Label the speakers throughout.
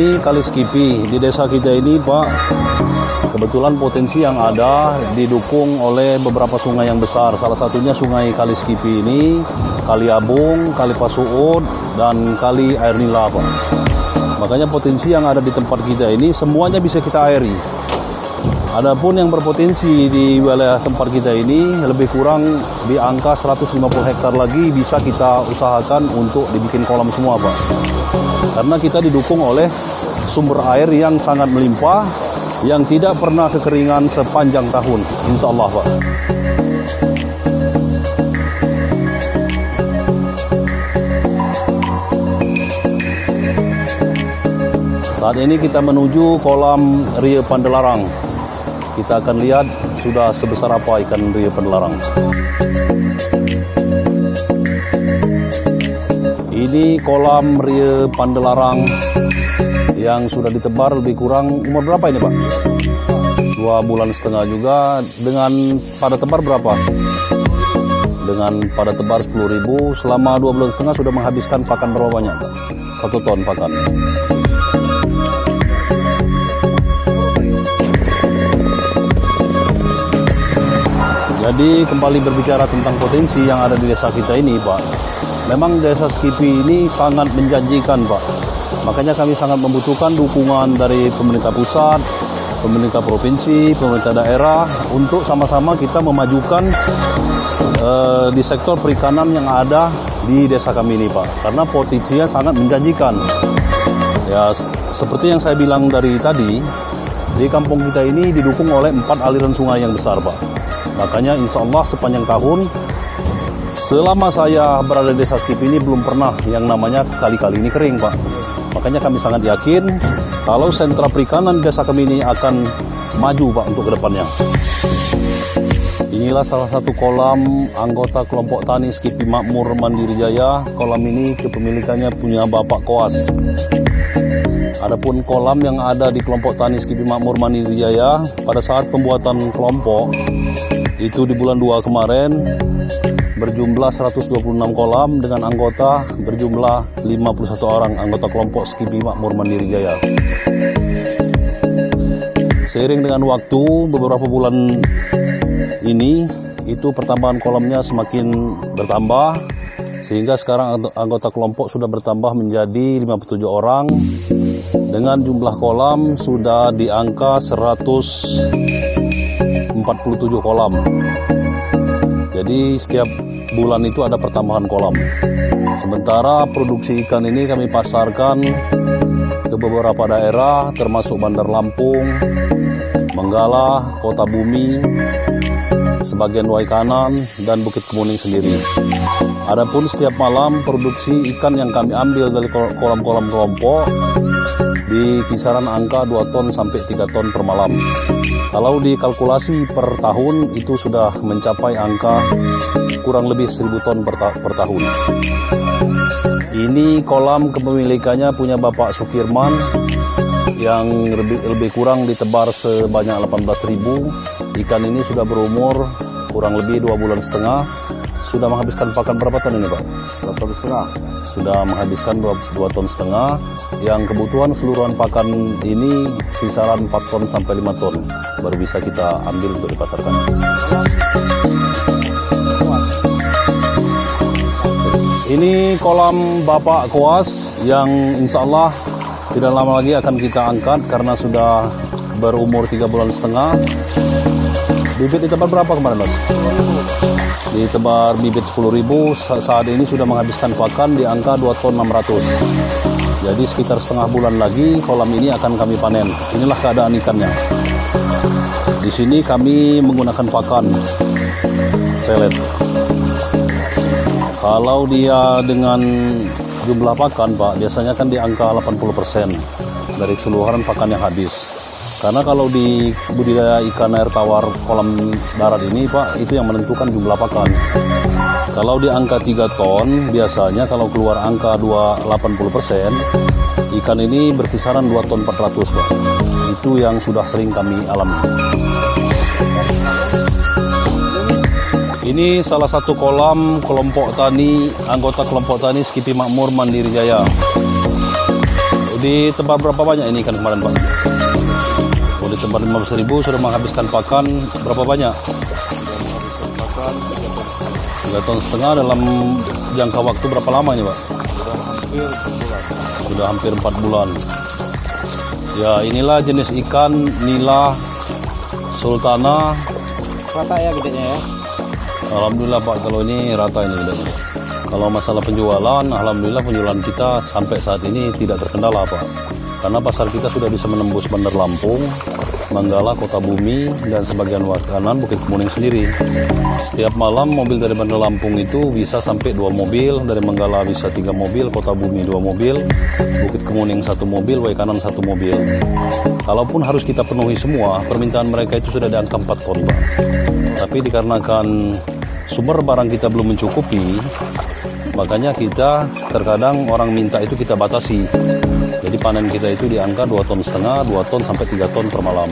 Speaker 1: Ini Kali Skipi di desa kita ini, Pak. Kebetulan potensi yang ada didukung oleh beberapa sungai yang besar. Salah satunya sungai Kali Skipi ini, Kali Abung, Kali Pasuut, dan Kali Air Nila, Pak. Makanya potensi yang ada di tempat kita ini semuanya bisa kita airi. Adapun yang berpotensi di wilayah tempat kita ini lebih kurang di angka 150 hektar lagi bisa kita usahakan untuk dibikin kolam semua, Pak. Karena kita didukung oleh sumber air yang sangat melimpah, yang tidak pernah kekeringan sepanjang tahun, insya Allah, Pak. Saat ini kita menuju kolam Ria Pandelarang. Kita akan lihat sudah sebesar apa ikan Ria Pandelarang. Ini kolam Ria Pandelarang yang sudah ditebar lebih kurang umur berapa ini, Pak? 2,5 bulan juga. Dengan pada tebar berapa? Dengan pada tebar 10.000. Selama 2,5 bulan sudah menghabiskan pakan berapa banyak, Pak? 1 ton pakan. Jadi kembali berbicara tentang potensi yang ada di desa kita ini, Pak. Memang desa Skipi ini sangat menjanjikan, Pak. Makanya kami sangat membutuhkan dukungan dari pemerintah pusat, pemerintah provinsi, pemerintah daerah untuk sama-sama kita memajukan di sektor perikanan yang ada di desa kami ini, Pak. Karena potensinya sangat menjanjikan. Ya, seperti yang saya bilang dari tadi, di kampung kita ini didukung oleh 4 aliran sungai yang besar, Pak. Makanya insya Allah sepanjang tahun, selama saya berada di desa Skipi ini belum pernah yang namanya kali-kali ini kering, Pak. Makanya kami sangat yakin kalau sentra perikanan desa kami ini akan maju, Pak, untuk kedepannya. Inilah salah satu kolam anggota kelompok tani Skipi Makmur Mandiri Jaya. Kolam ini kepemilikannya punya Bapak Koas. Adapun kolam yang ada di kelompok tani Skipi Makmur Mandiri Jaya, pada saat pembuatan kelompok, itu di bulan 2 kemarin berjumlah 126 kolam dengan anggota berjumlah 51 orang anggota kelompok Skipi Makmur Mandiri Jaya. Seiring dengan waktu beberapa bulan ini itu pertambahan kolamnya semakin bertambah sehingga sekarang anggota kelompok sudah bertambah menjadi 57 orang dengan jumlah kolam sudah di angka 147 kolam. Jadi setiap bulan itu ada pertambahan kolam. Sementara produksi ikan ini kami pasarkan ke beberapa daerah termasuk Bandar Lampung, Menggala, Kota Bumi, sebagian Waikanan, dan Bukit Kemuning sendiri. Adapun setiap malam produksi ikan yang kami ambil dari kolam-kolam kelompok di kisaran angka 2 ton sampai 3 ton per malam. Kalau dikalkulasi per tahun itu sudah mencapai angka kurang lebih 1.000 ton per tahun. Ini kolam kepemilikannya punya Bapak Sukirman yang lebih kurang ditebar sebanyak 18.000. Ikan ini sudah berumur kurang lebih 2,5 bulan. Sudah menghabiskan pakan berapa ton ini, Pak?
Speaker 2: 2,5 ton.
Speaker 1: Sudah menghabiskan 2,5 ton. Yang kebutuhan seluruhan pakan ini kisaran 4 ton sampai 5 ton baru bisa kita ambil untuk dipasarkan. Ini kolam Bapak Koas yang insya Allah tidak lama lagi akan kita angkat karena sudah berumur 3,5 bulan. Bibit ditebar berapa kemarin, Mas? Ditebar bibit 10.000, saat ini sudah menghabiskan pakan di angka 2 ton 600. Jadi sekitar setengah bulan lagi kolam ini akan kami panen. Inilah keadaan ikannya. Di sini kami menggunakan pakan pelet. Kalau dia dengan jumlah pakan, Pak, biasanya kan di angka 80% dari keseluruhan pakan yang habis. Karena kalau di budidaya ikan air tawar kolam darat ini, Pak, itu yang menentukan jumlah pakan. Kalau di angka 3 ton, biasanya kalau keluar angka 80%, ikan ini berkisaran 2 ton 400, Pak. Itu yang sudah sering kami alami. Ini salah satu kolam kelompok tani, anggota kelompok tani Skipi Makmur Mandiri Jaya. Ditebar berapa banyak ini ikan kemarin Pak? Oh, ditebar 15.000 sudah menghabiskan pakan berapa banyak?
Speaker 2: Pakan
Speaker 1: 3,5 ton dalam jangka waktu berapa lama ini Pak?
Speaker 2: sudah hampir 4 bulan.
Speaker 1: Sudah hampir 4 bulan. Ya, inilah jenis ikan nila sultana.
Speaker 2: Rata ya gedenya ya?
Speaker 1: Alhamdulillah Pak, kalau ini rata ini gedenya. Kalau masalah penjualan, alhamdulillah penjualan kita sampai saat ini tidak terkendala Pak. Karena pasar kita sudah bisa menembus Bandar Lampung, Manggala, Kota Bumi, dan sebagian kanan Bukit Kemuning sendiri. Setiap malam mobil dari Bandar Lampung itu bisa sampai 2 mobil, dari Manggala bisa 3 mobil, Kota Bumi 2 mobil, Bukit Kemuning 1 mobil, Kanan 1 mobil. Kalaupun harus kita penuhi semua, permintaan mereka itu sudah di angka 4 ton Pak. Tapi dikarenakan sumber barang kita belum mencukupi, makanya kita terkadang orang minta itu kita batasi. Jadi panen kita itu di angka 2,5 ton, 2 ton sampai 3 ton per malam.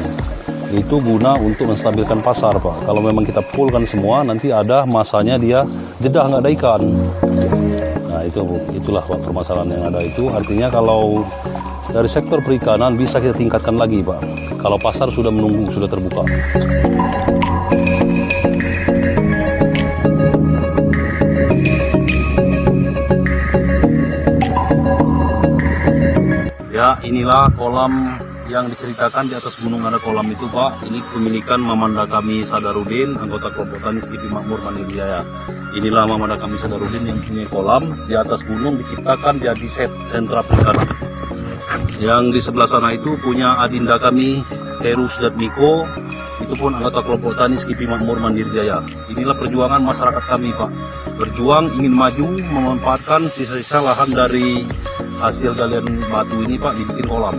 Speaker 1: Itu guna untuk menstabilkan pasar Pak. Kalau memang kita fullkan semua, nanti ada masanya dia jedah nggak ada ikan. Nah itulah Pak permasalahan yang ada itu. Artinya kalau dari sektor perikanan bisa kita tingkatkan lagi Pak. Kalau pasar sudah menunggu, sudah terbuka. Ya, inilah kolam yang diceritakan di atas gunung ada kolam itu Pak. Ini kepemilikan Mamanda kami Sadarudin, anggota kelompok tani Skipi Makmur Mandiri Jaya. Inilah Mamanda kami Sadarudin yang punya kolam di atas gunung diciptakan jadi sentra perikanan. Yang di sebelah sana itu punya adinda kami Heru Sujatmiko, itu pun anggota kelompok tani Skipi Makmur Mandiri Jaya. Inilah perjuangan masyarakat kami Pak. Berjuang ingin maju memanfaatkan sisa-sisa lahan dari hasil galian batu ini Pak dibikin kolam.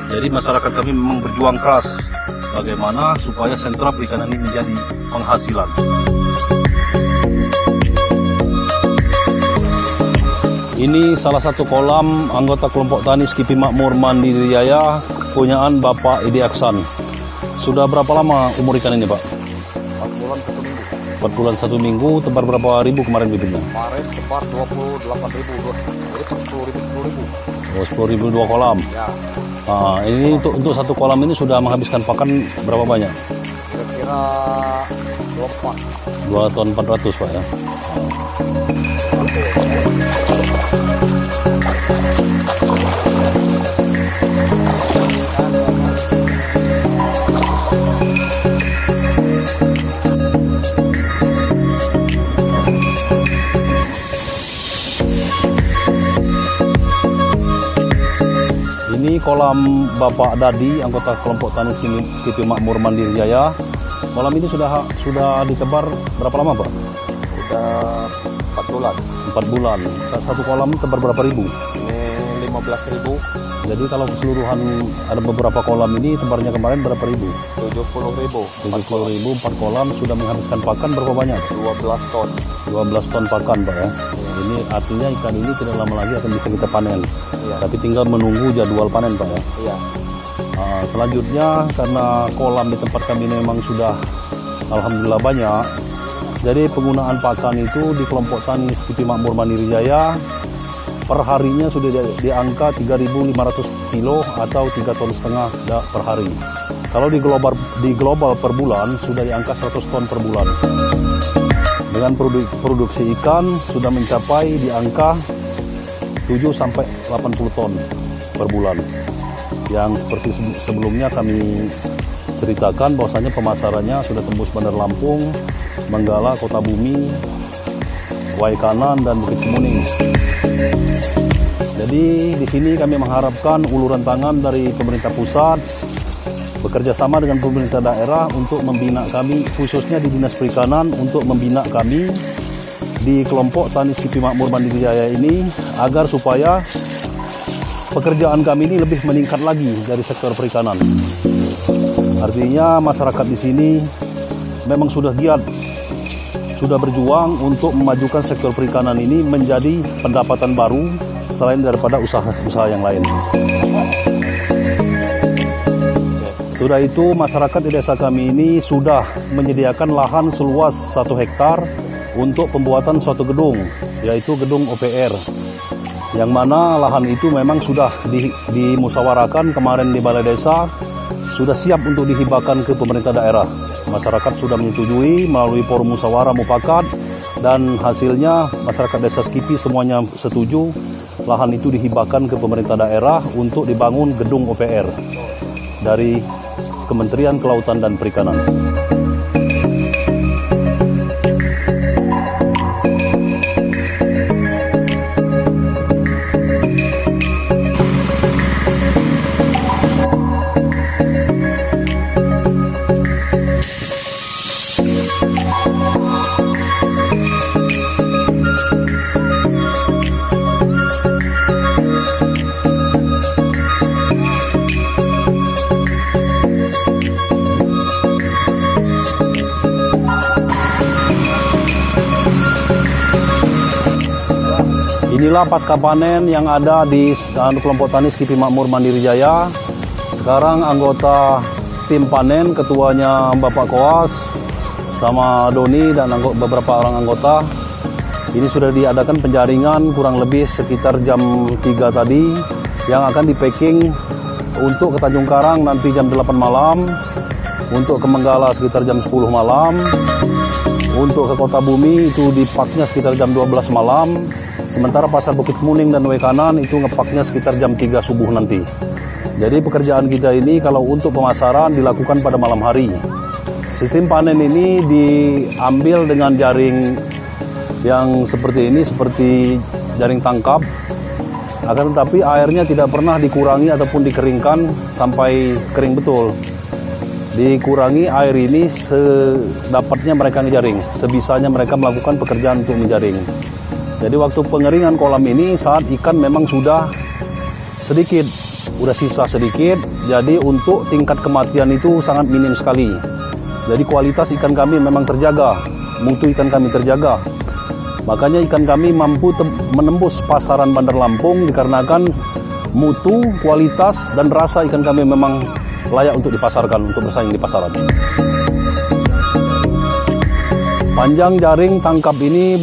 Speaker 1: Jadi masyarakat kami memang berjuang keras bagaimana supaya sentra perikanan ini menjadi penghasilan. Ini salah satu kolam anggota kelompok tani Skipi Makmur Mandiri Jaya punyaan Bapak Edi Aksan. Sudah berapa lama umur ikan ini Pak?
Speaker 2: 4 bulan 1 minggu.
Speaker 1: 4 bulan 1 minggu, tebar berapa ribu kemarin bibitnya?
Speaker 2: Kemarin tebar 28.000, jadi 10.000.
Speaker 1: Oh, 10.000 2 kolam.
Speaker 2: Ya,
Speaker 1: Nah, ini untuk satu kolam ini sudah menghabiskan pakan berapa banyak?
Speaker 2: kira-kira
Speaker 1: 2 ton 400 Pak ya. Ini kolam Bapak Dadi, anggota kelompok tani Skipi Makmur Mandiri Jaya. Kolam ini sudah ditebar berapa lama Pak?
Speaker 2: Udah 4 bulan.
Speaker 1: 4 bulan. Satu kolam tebar berapa ribu?
Speaker 2: Ini 15.000,
Speaker 1: Jadi kalau keseluruhan ada beberapa kolam ini tebarnya kemarin berapa ribu?
Speaker 2: 70.000.
Speaker 1: 70.000, 4 kolam sudah menghabiskan pakan berapa banyak?
Speaker 2: 12 ton.
Speaker 1: 12 ton pakan Pak ya. Ini artinya ikan ini tidak lama lagi akan bisa kita panen.
Speaker 2: Iya.
Speaker 1: Tapi tinggal menunggu jadwal panen Pak ya.
Speaker 2: Iya.
Speaker 1: Nah, selanjutnya karena kolam di tempat kami ini memang sudah alhamdulillah banyak. Jadi penggunaan pakan itu di kelompok tani Skipi Makmur Mandiri Jaya per harinya sudah di angka 3.500 kilo atau 3,5 ton per hari. Kalau di global per bulan sudah di angka 100 ton per bulan. Dengan produksi ikan sudah mencapai di angka 7 sampai 80 ton per bulan. Yang seperti sebelumnya kami ceritakan bahwasanya pemasarannya sudah tembus Bandar Lampung, Manggala, Kota Bumi, Kanan dan Bukit Kemuning. Jadi di sini kami mengharapkan uluran tangan dari pemerintah pusat bekerja sama dengan pemerintah daerah untuk membina kami, khususnya di Dinas Perikanan, untuk membina kami di kelompok tani Skipi Makmur Mandiri Jaya ini agar supaya pekerjaan kami ini lebih meningkat lagi dari sektor perikanan. Artinya masyarakat di sini memang sudah giat, sudah berjuang untuk memajukan sektor perikanan ini menjadi pendapatan baru selain daripada usaha yang lain. Sudah itu masyarakat di desa kami ini sudah menyediakan lahan seluas 1 hektar untuk pembuatan suatu gedung, yaitu gedung OPR. yang mana lahan itu memang sudah dimusyawarahkan kemarin di Balai Desa, sudah siap untuk dihibahkan ke pemerintah daerah. Masyarakat sudah menyetujui melalui forum musyawarah mufakat, dan hasilnya masyarakat Desa Skipi semuanya setuju lahan itu dihibahkan ke pemerintah daerah untuk dibangun gedung OPR dari Kementerian Kelautan dan Perikanan. Inilah pasca panen yang ada di kelompok tani Skipi Makmur Mandiri Jaya. Sekarang anggota tim panen, ketuanya Bapak Koas sama Doni dan beberapa orang anggota. Ini sudah diadakan penjaringan kurang lebih sekitar jam 3 tadi, yang akan di-packing untuk ke Tanjung Karang nanti jam 8 malam, untuk ke Menggala sekitar jam 10 malam, untuk ke Kota Bumi itu dipaknya sekitar jam 12 malam. Sementara Pasar Bukit Muning dan Wekanan itu ngepaknya sekitar jam 3 subuh nanti. Jadi pekerjaan kita ini kalau untuk pemasaran dilakukan pada malam hari. Sistem panen ini diambil dengan jaring yang seperti ini, seperti jaring tangkap. Akan tetapi airnya tidak pernah dikurangi ataupun dikeringkan sampai kering betul. Dikurangi air ini sedapatnya mereka ngejaring, sebisanya mereka melakukan pekerjaan untuk menjaring. Jadi waktu pengeringan kolam ini saat ikan memang sudah sedikit, udah sisa sedikit, jadi untuk tingkat kematian itu sangat minim sekali. Jadi kualitas ikan kami memang terjaga, mutu ikan kami terjaga. Makanya ikan kami mampu menembus pasaran Bandar Lampung dikarenakan mutu, kualitas, dan rasa ikan kami memang layak untuk dipasarkan, untuk bersaing di pasaran. Panjang jaring tangkap ini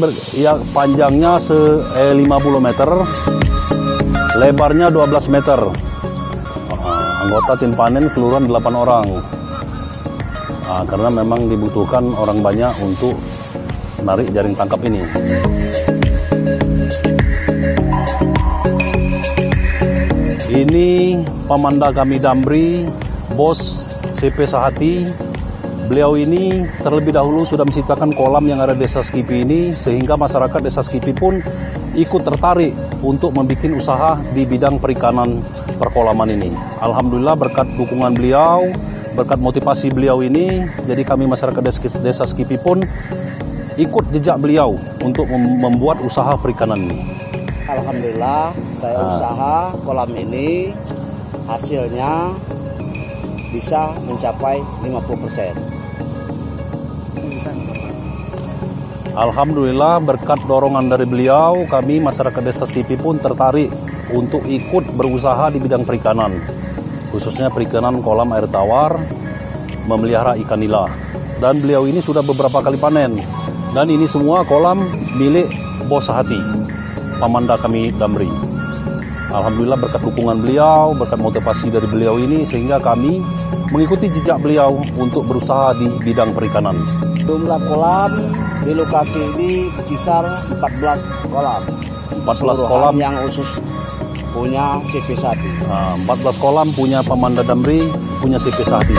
Speaker 1: panjangnya 50 meter, lebarnya 12 meter. Anggota tim panen keseluruhan 8 orang. Karena memang dibutuhkan orang banyak untuk menarik jaring tangkap ini. Ini pamanda kami Damri, Bos CP Sahati. Beliau ini terlebih dahulu sudah menciptakan kolam yang ada di Desa Skipi ini, sehingga masyarakat Desa Skipi pun ikut tertarik untuk membuat usaha di bidang perikanan perkolaman ini. Alhamdulillah berkat dukungan beliau, berkat motivasi beliau ini, jadi kami masyarakat Desa Skipi pun ikut jejak beliau untuk membuat usaha perikanan ini.
Speaker 3: Alhamdulillah saya usaha kolam ini hasilnya bisa mencapai 50%.
Speaker 1: Alhamdulillah berkat dorongan dari beliau, kami masyarakat Desa Skipi pun tertarik untuk ikut berusaha di bidang perikanan, khususnya perikanan kolam air tawar, memelihara ikan nila. Dan beliau ini sudah beberapa kali panen, dan ini semua kolam milik Bos Sahati, pamanda kami Damri. Alhamdulillah berkat dukungan beliau, berkat motivasi dari beliau ini, sehingga kami mengikuti jejak beliau untuk berusaha di bidang perikanan.
Speaker 3: Jumlah kolam di lokasi ini kisar 14 kolam.
Speaker 1: 14 kolam
Speaker 3: yang khusus punya CP Sahati.
Speaker 1: 14 kolam punya pamanda Damri, punya CP Sahati.